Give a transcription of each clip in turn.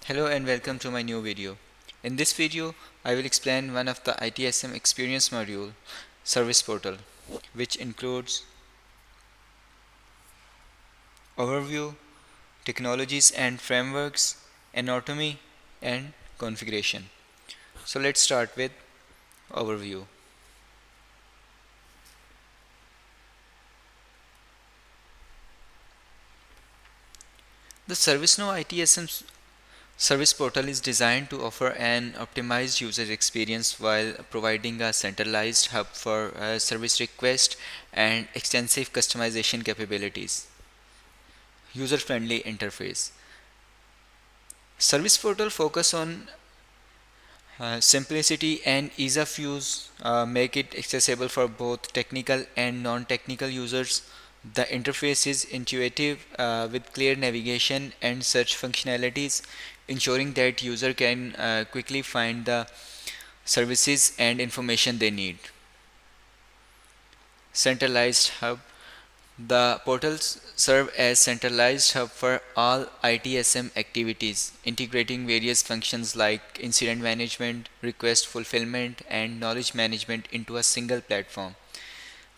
Hello and welcome to my new video. In this video, I will explain one of the ITSM experience module, Service Portal, which includes overview, technologies and frameworks, anatomy, and configuration. So let's start with overview. The ServiceNow ITSM Service Portal is designed to offer an optimized user experience while providing a centralized hub for service request and extensive customization capabilities. User-friendly interface. Service Portal focus on simplicity and ease of use, make it accessible for both technical and non-technical users. The interface is intuitive with clear navigation and search functionalities, ensuring that user can quickly find the services and information they need. Centralized hub. The portals serve as centralized hub for all ITSM activities, integrating various functions like incident management, request fulfillment, and knowledge management into a single platform.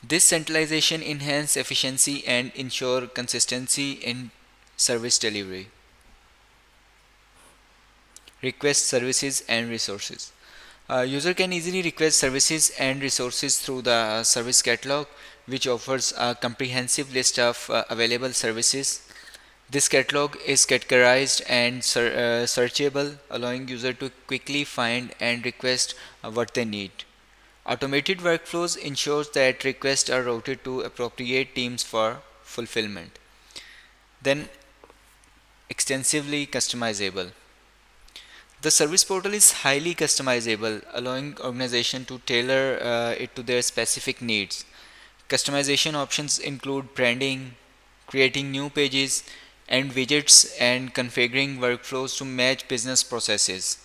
This centralization enhances efficiency and ensure consistency in service delivery. Request services and resources. User can easily request services and resources through the service catalog, which offers a comprehensive list of available services. This catalog is categorized and searchable, allowing user to quickly find and request what they need. Automated workflows ensures that requests are routed to appropriate teams for fulfillment. Then extensively customizable. The service portal is highly customizable, allowing organization to tailor it to their specific needs. Customization options include branding, creating new pages and widgets, and configuring workflows to match business processes.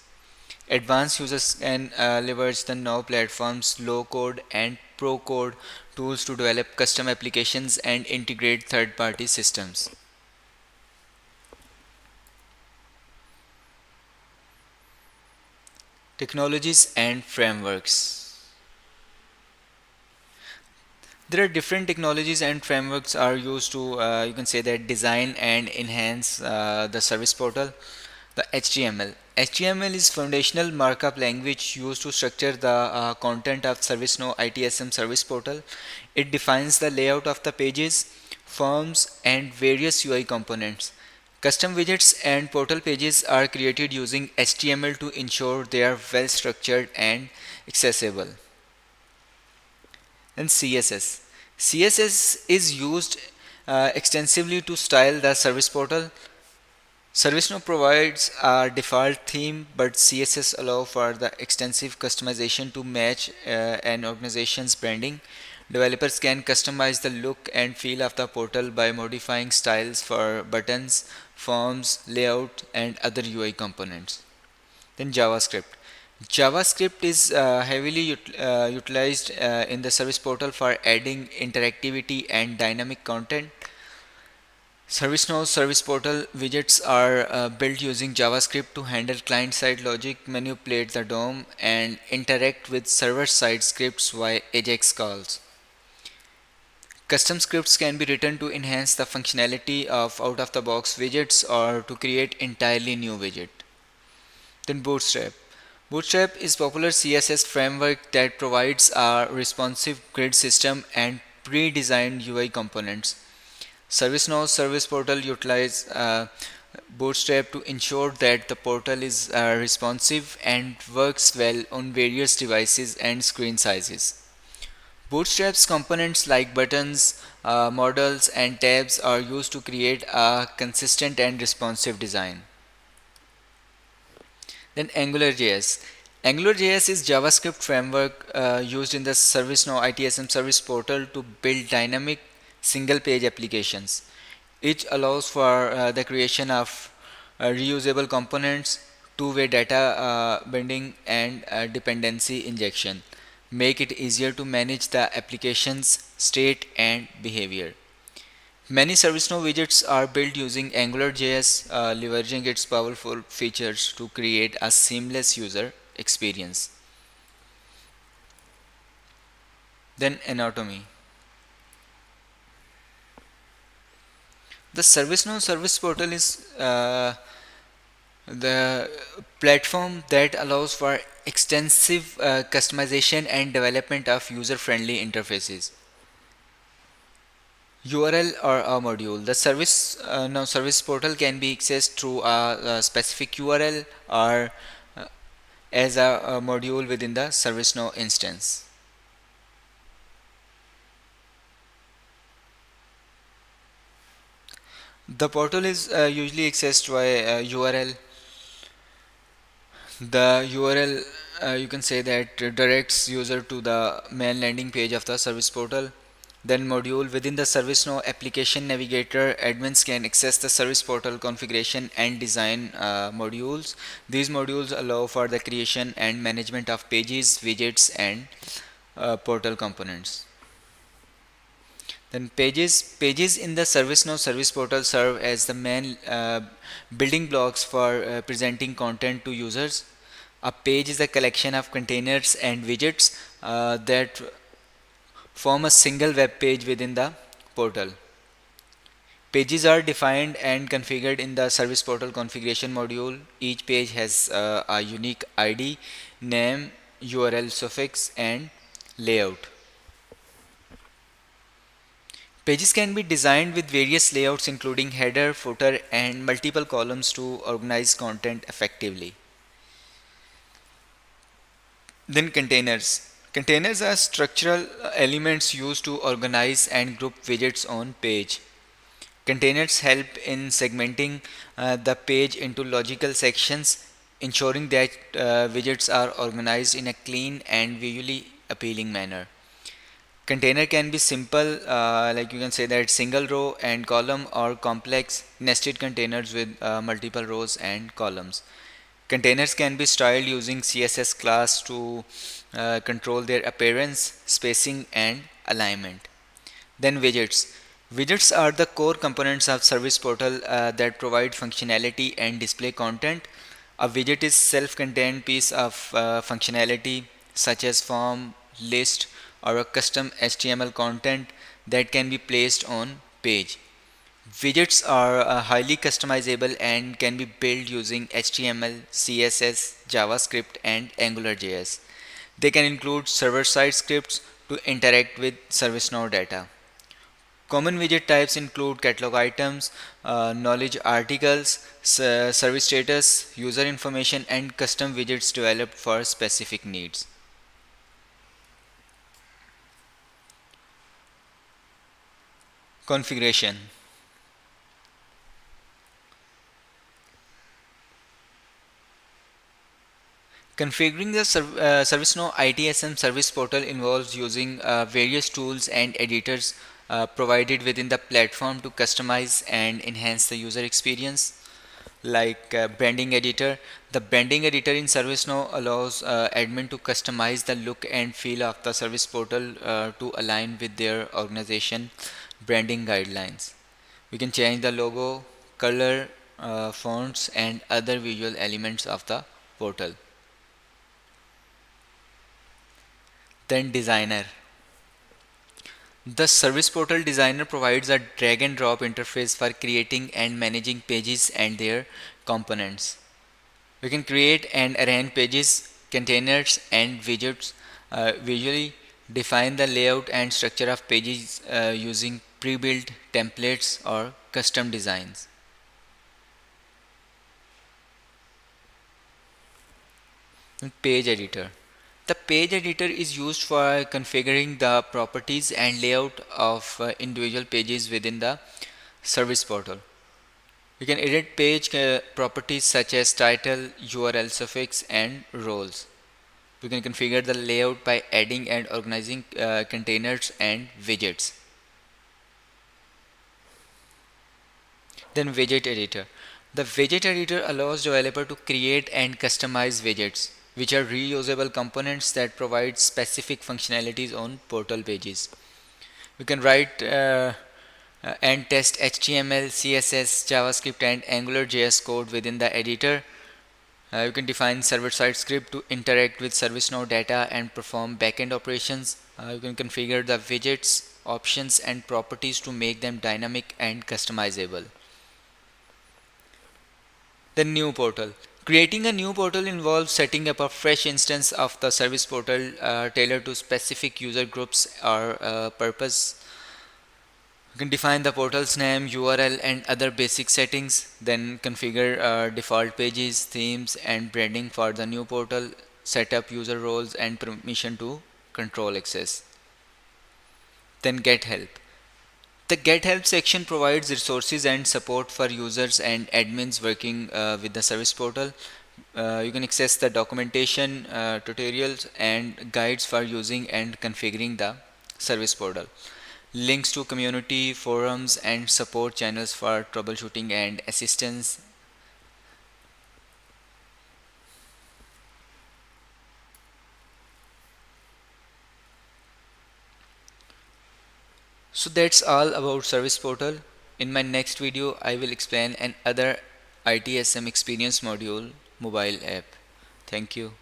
Advanced users can leverage the Now platform's low-code and pro-code tools to develop custom applications and integrate third-party systems. Technologies and frameworks. There are different technologies and frameworks are used to you can say that design and enhance the service portal. The HTML. HTML is foundational markup language used to structure the content of ServiceNow ITSM service portal. It defines the layout of the pages, forms, and various UI components. Custom widgets and portal pages are created using HTML to ensure they are well structured and accessible. And CSS. CSS is used extensively to style the service portal. ServiceNow provides a default theme, but CSS allow for the extensive customization to match an organization's branding. Developers can customize the look and feel of the portal by modifying styles for buttons, forms, layout, and other UI components. Then JavaScript. JavaScript is heavily utilized in the service portal for adding interactivity and dynamic content. ServiceNow Service Portal widgets are built using JavaScript to handle client-side logic, manipulate the DOM, and interact with server-side scripts via AJAX calls. Custom scripts can be written to enhance the functionality of out-of-the-box widgets or to create entirely new widget. Then Bootstrap. Bootstrap is a popular CSS framework that provides a responsive grid system and pre-designed UI components. ServiceNow Service Portal utilizes Bootstrap to ensure that the portal is responsive and works well on various devices and screen sizes. Bootstrap's components like buttons, models, and tabs are used to create a consistent and responsive design. Then AngularJS. AngularJS is JavaScript framework used in the ServiceNow ITSM Service Portal to build dynamic single-page applications. It allows for the creation of reusable components, two-way data binding, and dependency injection. Make it easier to manage the application's state and behavior. Many ServiceNow widgets are built using AngularJS, leveraging its powerful features to create a seamless user experience. Then anatomy. The ServiceNow Service Portal is the platform that allows for extensive customization and development of user-friendly interfaces. URL or a module. The service portal can be accessed through a specific URL or uh, as a module within the ServiceNow instance. The portal is usually accessed by URL. The URL, you can say that directs user to the main landing page of the service portal. Then module within the ServiceNow application navigator, admins can access the service portal configuration and design modules. These modules allow for the creation and management of pages, widgets, and portal components. Then pages in the ServiceNow service portal serve as the main building blocks for presenting content to users. A page is a collection of containers and widgets that form a single web page within the portal. Pages are defined and configured in the service portal configuration module. Each page has a unique ID, name, URL suffix, and layout. Pages can be designed with various layouts including header, footer, and multiple columns to organize content effectively. Then containers. Containers are structural elements used to organize and group widgets on page. Containers help in segmenting the page into logical sections, ensuring that widgets are organized in a clean and visually appealing manner. Container can be simple, like you can say that single row and column, or complex nested containers with multiple rows and columns. Containers can be styled using CSS class to control their appearance, spacing, and alignment. Then widgets. Widgets are the core components of service portal that provide functionality and display content. A widget is self-contained piece of functionality such as form, list, or a custom HTML content that can be placed on page. Widgets are highly customizable and can be built using HTML, CSS, JavaScript, and AngularJS. They can include server-side scripts to interact with ServiceNow data. Common widget types include catalog items, knowledge articles, service status, user information, and custom widgets developed for specific needs. Configuration. Configuring the ServiceNow ITSM service portal involves using various tools and editors provided within the platform to customize and enhance the user experience. Like branding editor, the branding editor in ServiceNow allows admin to customize the look and feel of the service portal to align with their organization branding guidelines. We can change the logo, color, fonts, and other visual elements of the portal. Then designer. The service portal designer provides a drag and drop interface for creating and managing pages and their components. We can create and arrange pages, containers, and widgets, visually define the layout and structure of pages using pre-built templates or custom designs. Page editor. The page editor is used for configuring the properties and layout of individual pages within the service portal. We can edit page properties such as title, URL suffix, and roles. We can configure the layout by adding and organizing containers and widgets. Then widget editor. The widget editor allows developer to create and customize widgets, which are reusable components that provide specific functionalities on portal pages. We can write and test HTML, CSS, JavaScript, and AngularJS code within the editor. You can define server-side script to interact with ServiceNow data and perform backend operations. You can configure the widgets, options, and properties to make them dynamic and customizable. The new portal. Creating a new portal involves setting up a fresh instance of the service portal tailored to specific user groups or purpose. You can define the portal's name, URL, and other basic settings. Then configure default pages, themes, and branding for the new portal. Set up user roles and permission to control access. Then get help. The Get Help section provides resources and support for users and admins working with the service portal. You can access the documentation, tutorials, and guides for using and configuring the service portal. Links to community forums and support channels for troubleshooting and assistance. So that's all about service portal. In my next video I will explain another ITSM experience module mobile app. Thank you.